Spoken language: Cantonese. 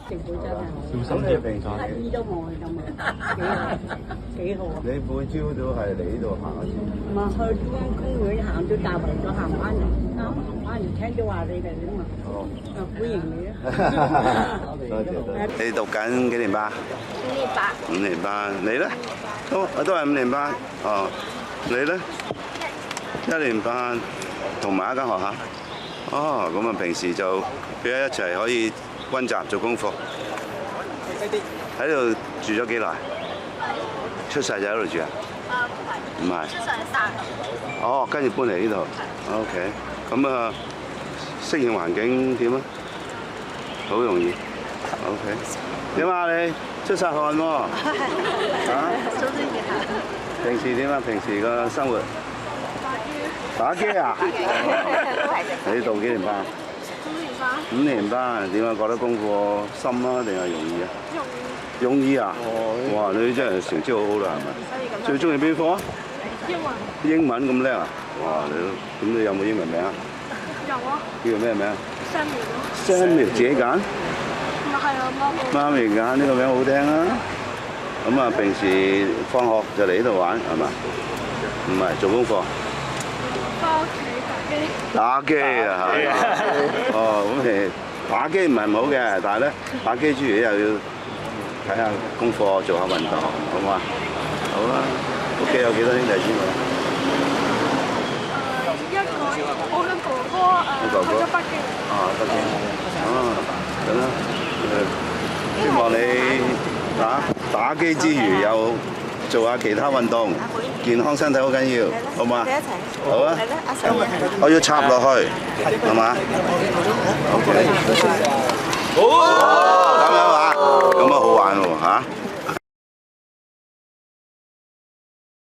小心啲病床。醫都冇咁啊，幾好啊！你每朝都係嚟呢度行一次？唔係去中央公園行到大圍咗行翻嚟，啱行翻嚟聽到話你哋啊嘛，歡迎你啊！多謝。你讀緊幾年班？5年班。5年班，你咧？都係5年班。哦，你咧？1年班，同埋一間學校。哦，咁啊，平時就俾一齊可以温習做功課。喺度住咗幾耐？出世就喺度住啊？唔係。出世喺沙頭。哦，跟住搬嚟呢度。OK， 咁啊，適應環境點啊？好容易。OK。點啊你？出晒汗喎。啊？平時點啊？平時個生活？打機啊？你讀幾年班？5年班，點啊？覺得功課深啊，定係容易啊？容易啊！哇！你真係成績好好啦，係咪？最中意邊科啊？英文咁叻啊！哇！咁你有冇英文名啊？有啊。叫咩名？Samuel。自己揀？唔係啊，媽咪揀呢個名好聽啊！咁啊，平時放學就嚟呢度玩係嘛？唔係做功課。翻屋企打機。打機啊！係。哦，咁其打機唔係唔好嘅，但係咧打機之餘又要睇下功課，做下運動，好嘛？好啦，屋企有幾多兄弟姊妹？一個，我嘅哥哥去咗北京。啊，北京。哦，咁啦，希望你打機之餘又做下其他運動，健康身體好緊要，好嘛？好啊。我要插落去，係嘛？OK。好。